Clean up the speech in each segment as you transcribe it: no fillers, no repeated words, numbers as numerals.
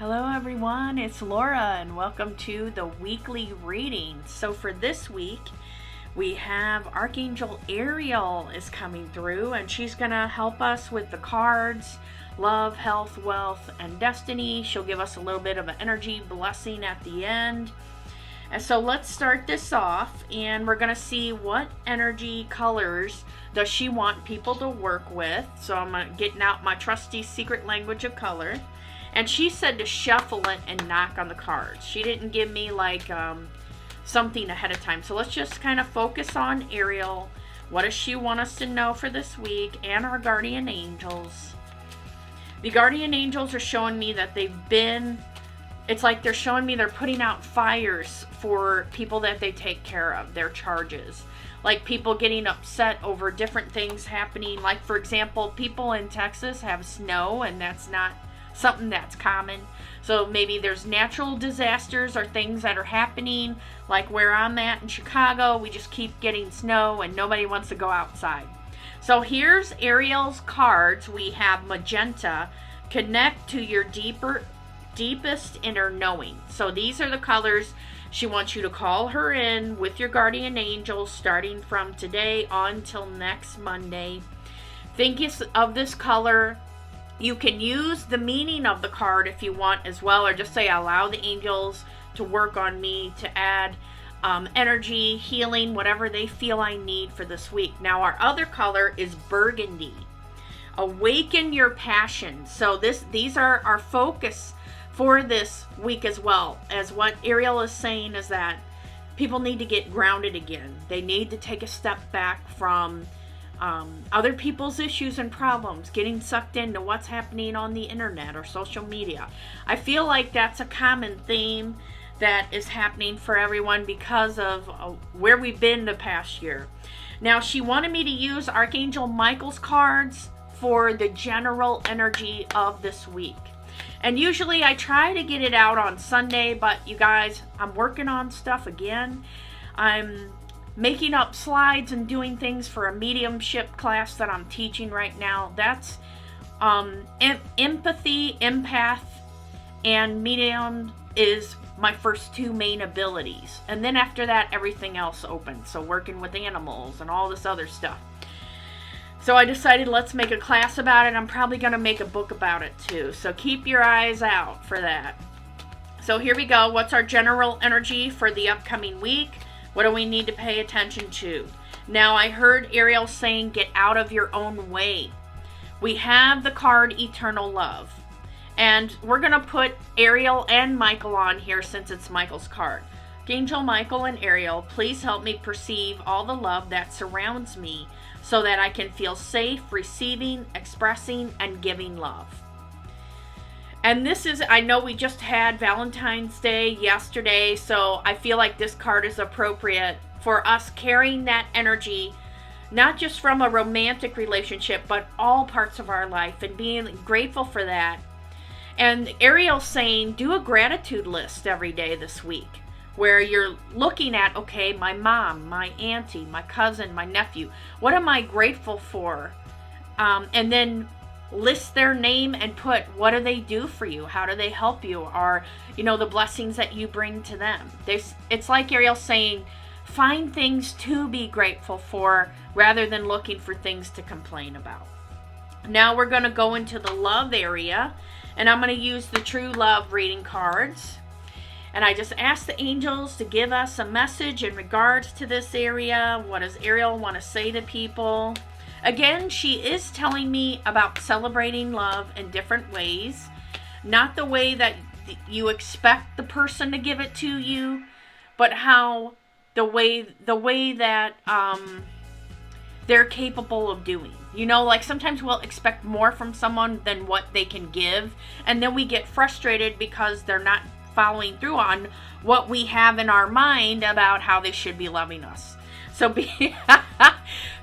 Hello everyone, it's Laura and welcome to the weekly reading. So for this week, we have Archangel Ariel is coming through and she's going to help us with the cards, love, health, wealth, and destiny. She'll give us a little bit of an energy blessing at the end. And so let's start this off and we're going to see what energy colors does she want people to work with. So I'm getting out my trusty secret language of color. And she said to shuffle it and knock on the cards. She didn't give me like something ahead of time. So let's just kind of focus on Ariel. What does she want us to know for this week? And our guardian angels. The guardian angels are showing me that it's like they're showing me they're putting out fires for people that they take care of, their charges. Like people getting upset over different things happening. Like for example, people in Texas have snow and that's not something that's common. So maybe there's natural disasters or things that are happening, like where I'm at in Chicago, we just keep getting snow and nobody wants to go outside. So here's Ariel's cards. We have magenta, connect to your deepest inner knowing. So these are the colors she wants you to call her in with your guardian angels starting from today on till next Monday. Think of this color. You can use the meaning of the card if you want as well, or just say, allow the angels to work on me to add energy, healing, whatever they feel I need for this week. Now, our other color is burgundy. Awaken your passion. So these are our focus for this week as well. As what Ariel is saying is that people need to get grounded again. They need to take a step back from other people's issues and problems, getting sucked into what's happening on the internet or social media. I feel like that's a common theme that is happening for everyone because of where we've been the past year. Now, she wanted me to use Archangel Michael's cards for the general energy of this week. And usually I try to get it out on Sunday, but you guys, I'm working on stuff again. I'm making up slides and doing things for a mediumship class that I'm teaching right now. That's empathy, empath, and medium is my first two main abilities. And then after that, everything else opens. So working with animals and all this other stuff. So I decided let's make a class about it. I'm probably going to make a book about it too. So keep your eyes out for that. So here we go. What's our general energy for the upcoming week? What do we need to pay attention to? Now, I heard Ariel saying, get out of your own way. We have the card Eternal Love. And we're going to put Ariel and Michael on here since it's Michael's card. Archangel Michael and Ariel, please help me perceive all the love that surrounds me so that I can feel safe receiving, expressing, and giving love. And this is, I know we just had Valentine's Day yesterday, so I feel like this card is appropriate for us carrying that energy, not just from a romantic relationship, but all parts of our life and being grateful for that. And Ariel's saying, do a gratitude list every day this week, where you're looking at, okay, my mom, my auntie, my cousin, my nephew, what am I grateful for? And then list their name and put what do they do for you, how do they help you, or the blessings that you bring to them. It's like Ariel saying, find things to be grateful for rather than looking for things to complain about. Now we're going to go into the love area, and I'm going to use the true love reading cards, and I just asked the angels to give us a message in regards to this area. What does Ariel want to say to people? Again, she is telling me about celebrating love in different ways. Not the way that you expect the person to give it to you, but how the way that they're capable of doing. Like sometimes we'll expect more from someone than what they can give, and then we get frustrated because they're not following through on what we have in our mind about how they should be loving us.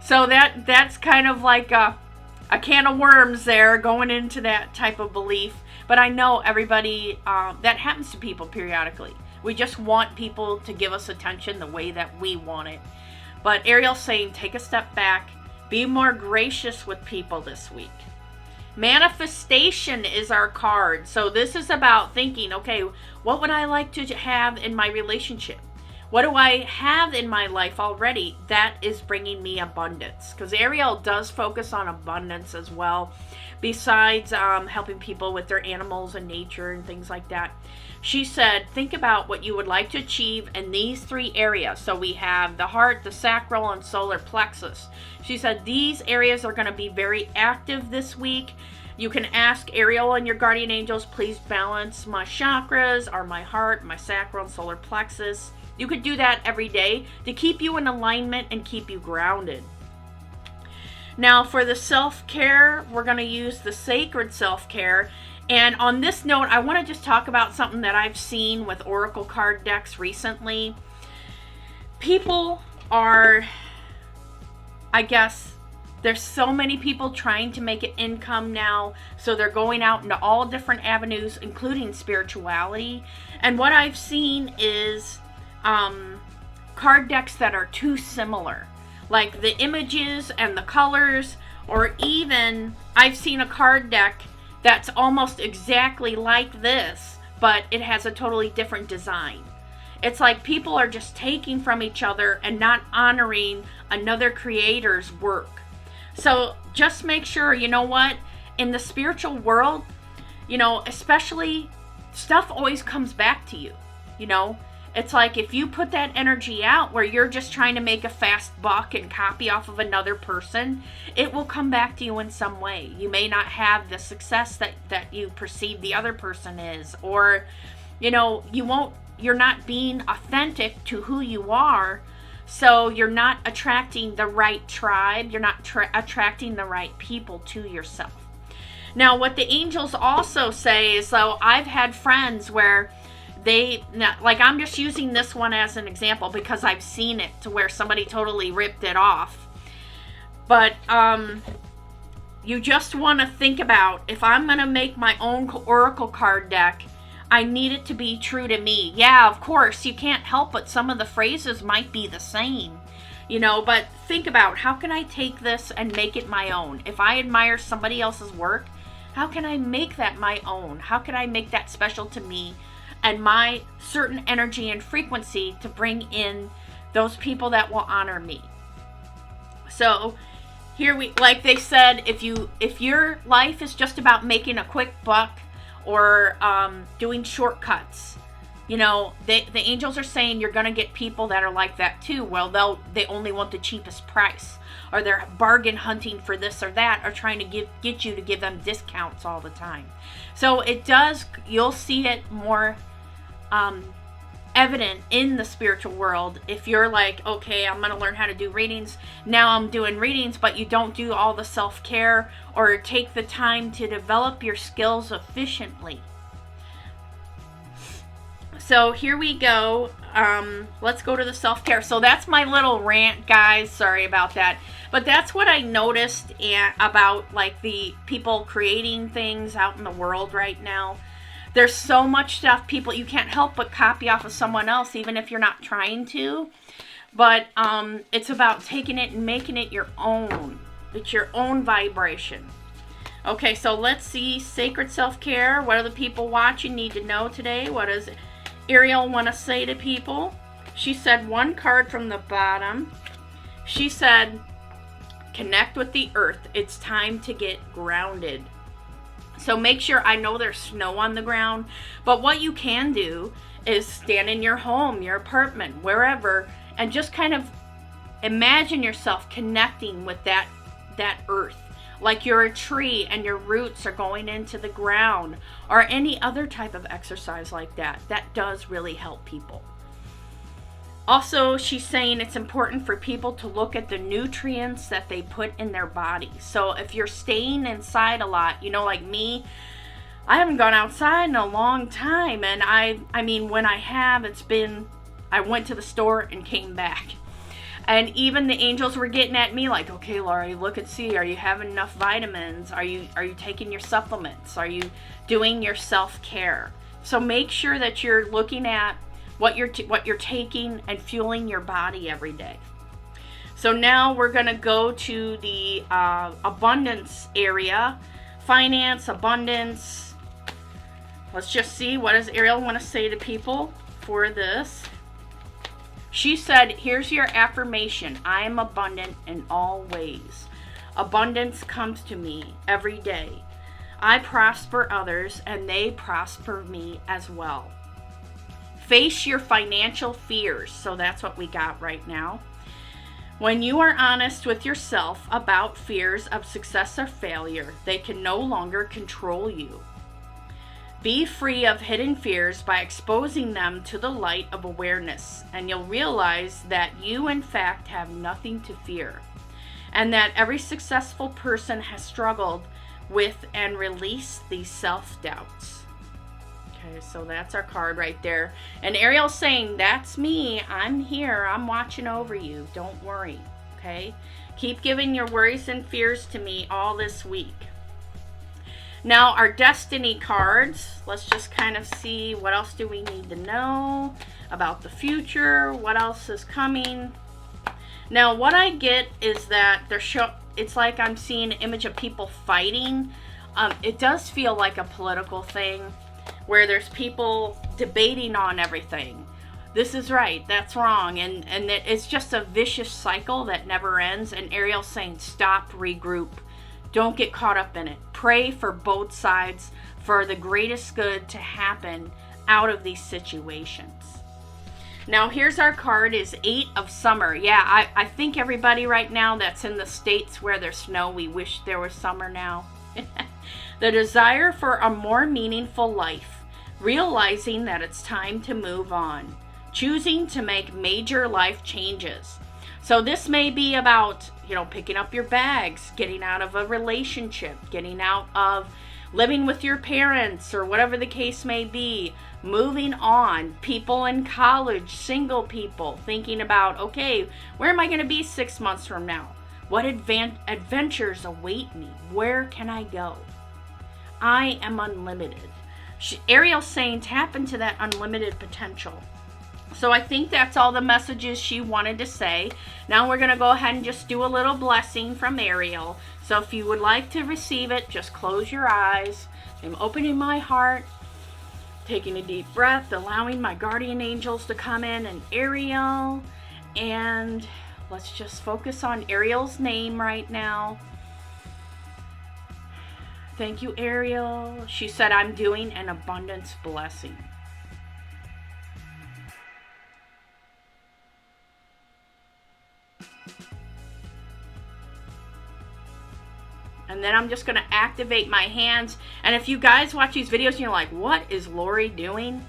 So that's kind of like a can of worms there going into that type of belief. But I know everybody, that happens to people periodically. We just want people to give us attention the way that we want it. But Ariel's saying, take a step back, be more gracious with people this week. Manifestation is our card. So this is about thinking, okay, what would I like to have in my relationship? What do I have in my life already that is bringing me abundance? Because Ariel does focus on abundance as well, besides helping people with their animals and nature and things like that. She said, think about what you would like to achieve in these 3 areas. So we have the heart, the sacral, and solar plexus. She said these areas are going to be very active this week. You can ask Ariel and your guardian angels, please balance my chakras, or my heart, my sacral, and solar plexus. You could do that every day to keep you in alignment and keep you grounded. Now for the self-care, we're going to use the sacred self-care. And on this note, I want to just talk about something that I've seen with oracle card decks recently. People are, I guess, there's so many people trying to make an income now, so they're going out into all different avenues, including spirituality. And what I've seen is card decks that are too similar, like the images and the colors, or even I've seen a card deck that's almost exactly like this, but it has a totally different design. It's like people are just taking from each other and not honoring another creator's work. So just make sure, you know what, in the spiritual world, you know, especially, stuff always comes back to you, you know. It's like if you put that energy out where you're just trying to make a fast buck and copy off of another person, it will come back to you in some way. You may not have the success that you perceive the other person is, or, you know, you're not being authentic to who you are, so you're not attracting the right tribe, you're not attracting the right people to yourself. Now, what the angels also say is, so I've had friends where like, I'm just using this one as an example because I've seen it to where somebody totally ripped it off. But you just want to think about, if I'm going to make my own oracle card deck, I need it to be true to me. Yeah, of course, you can't help but some of the phrases might be the same, you know, but think about, how can I take this and make it my own? If I admire somebody else's work, how can I make that my own? How can I make that special to me and my certain energy and frequency to bring in those people that will honor me? So here like they said, if your life is just about making a quick buck or doing shortcuts, you know, the angels are saying you're going to get people that are like that too. Well, they only want the cheapest price, or they're bargain hunting for this or that, or trying to get you to give them discounts all the time. So you'll see it more evident in the spiritual world if you're like, okay, I'm going to learn how to do readings. Now I'm doing readings, but you don't do all the self-care or take the time to develop your skills efficiently. So here we go. Let's go to the self-care. So that's my little rant, guys. Sorry about that. But that's what I noticed about like the people creating things out in the world right now. There's so much stuff you can't help but copy off of someone else, even if you're not trying to. But it's about taking it and making it your own. It's your own vibration. Okay, so let's see. Sacred self-care. What do the people watching need to know today? What does Ariel want to say to people? She said one card from the bottom. She said, connect with the earth. It's time to get grounded. So make sure, I know there's snow on the ground, but what you can do is stand in your home, your apartment, wherever, and just kind of imagine yourself connecting with that earth. Like you're a tree and your roots are going into the ground, or any other type of exercise like that. That does really help people. Also, she's saying it's important for people to look at the nutrients that they put in their body. So if you're staying inside a lot, you know, like me, I haven't gone outside in a long time. And I mean, when I have, I went to the store and came back. And even the angels were getting at me like, okay, Laurie, look and see. Are you having enough vitamins? Are you taking your supplements? Are you doing your self-care? So make sure that you're looking at what you're taking and fueling your body every day. So now we're going to go to the abundance area finance, abundance. Let's just see, what does Ariel want to say to people for this? She said, here's your affirmation. I am abundant in all ways. Abundance comes to me every day. I prosper others and they prosper me as well. Face your financial fears. So that's what we got right now. When you are honest with yourself about fears of success or failure, they can no longer control you. Be free of hidden fears by exposing them to the light of awareness, and you'll realize that you, in fact, have nothing to fear, and that every successful person has struggled with and released these self-doubts. Okay, so that's our card right there. And Ariel's saying, that's me. I'm here. I'm watching over you. Don't worry. Okay? Keep giving your worries and fears to me all this week. Now, our destiny cards. Let's just kind of see what else do we need to know about the future. What else is coming? Now, what I get is that it's like I'm seeing an image of people fighting. It does feel like a political thing where there's people debating on everything. This is right, that's wrong, and it's just a vicious cycle that never ends. And Ariel's saying, stop, regroup. Don't get caught up in it. Pray for both sides for the greatest good to happen out of these situations. Now, here's our card, is 8 of summer. Yeah, I think everybody right now that's in the states where there's snow, we wish there was summer now. The desire for a more meaningful life. Realizing that it's time to move on. Choosing to make major life changes. So this may be about, picking up your bags, getting out of a relationship, getting out of living with your parents, or whatever the case may be, moving on. People in college, single people, thinking about, okay, where am I going to be 6 months from now? What adventures await me? Where can I go? I am unlimited. Ariel's saying, tap into that unlimited potential. So I think that's all the messages she wanted to say. Now we're going to go ahead and just do a little blessing from Ariel. So if you would like to receive it, just close your eyes. I'm opening my heart, taking a deep breath, allowing my guardian angels to come in, and Ariel. And let's just focus on Ariel's name right now. Thank you, Ariel. She said, I'm doing an abundance blessing. And then I'm just going to activate my hands. And if you guys watch these videos and you're like, what is Lori doing?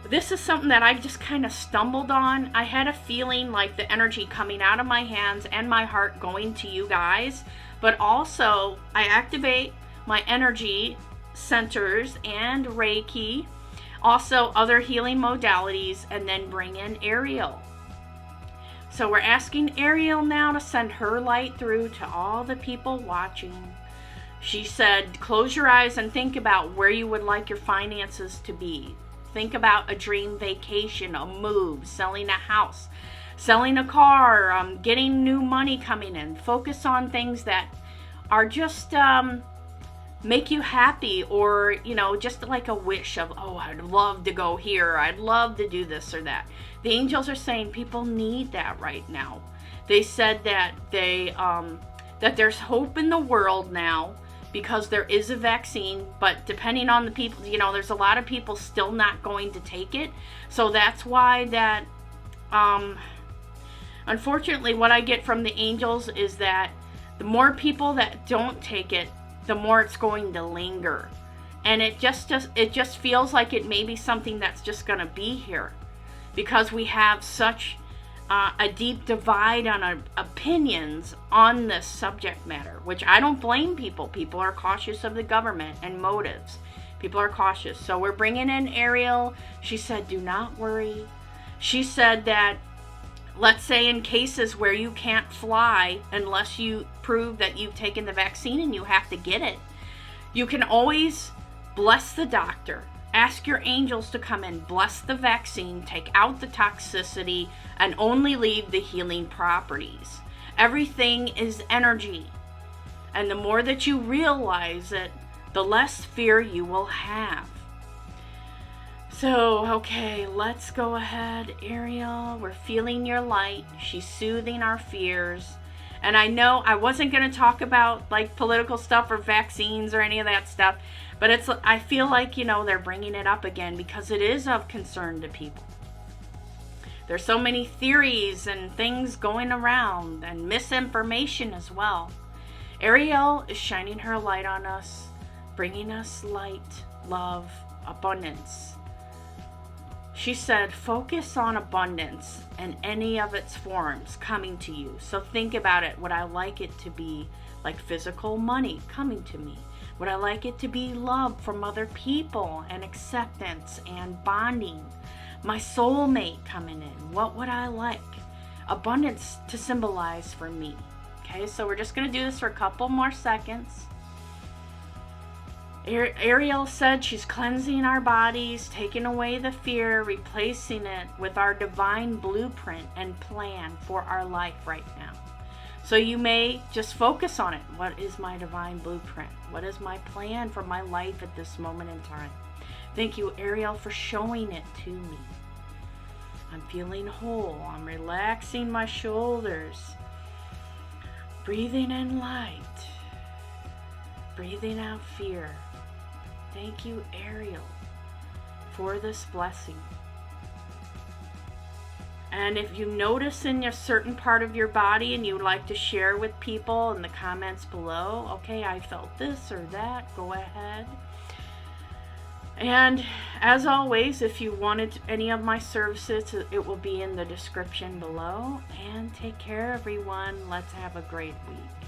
This is something that I just kind of stumbled on. I had a feeling like the energy coming out of my hands and my heart going to you guys. But also, I activate my energy centers and Reiki. Also, other healing modalities. And then bring in Ariel. So we're asking Ariel now to send her light through to all the people watching. She said, close your eyes and think about where you would like your finances to be. Think about a dream vacation, a move, selling a house, selling a car, getting new money coming in. Focus on things that are just make you happy, or, just like a wish of, oh, I'd love to go here. I'd love to do this or that. The angels are saying people need that right now. They said that that there's hope in the world now because there is a vaccine, but depending on the people, there's a lot of people still not going to take it. So that's why that, unfortunately, what I get from the angels is that the more people that don't take it, the more it's going to linger. And it just feels like it may be something that's just going to be here. Because we have such a deep divide on opinions on this subject matter, which I don't blame people. People are cautious of the government and motives. People are cautious. So we're bringing in Ariel. She said, do not worry. She said that, let's say in cases where you can't fly unless you prove that you've taken the vaccine and you have to get it, you can always bless the doctor. Ask your angels to come in, bless the vaccine, take out the toxicity, and only leave the healing properties. Everything is energy. And the more that you realize it, the less fear you will have. So, okay, let's go ahead, Ariel. We're feeling your light. She's soothing our fears. And I know I wasn't going to talk about like political stuff or vaccines or any of that stuff, but I feel like, they're bringing it up again because it is of concern to people. There's so many theories and things going around and misinformation as well. Ariel is shining her light on us, bringing us light, love, abundance. She said, focus on abundance and any of its forms coming to you. So think about it. Would I like it to be like physical money coming to me? Would I like it to be love from other people and acceptance and bonding? My soulmate coming in. What would I like? Abundance to symbolize for me. Okay, so we're just going to do this for a couple more seconds. Ariel said she's cleansing our bodies, taking away the fear, replacing it with our divine blueprint and plan for our life right now. So you may just focus on it. What is my divine blueprint? What is my plan for my life at this moment in time? Thank you, Ariel, for showing it to me. I'm feeling whole. I'm relaxing my shoulders. Breathing in light. Breathing out fear. Thank you, Ariel, for this blessing. And if you notice in a certain part of your body and you would like to share with people in the comments below, okay, I felt this or that, go ahead. And as always, if you wanted any of my services, it will be in the description below. And take care, everyone. Let's have a great week.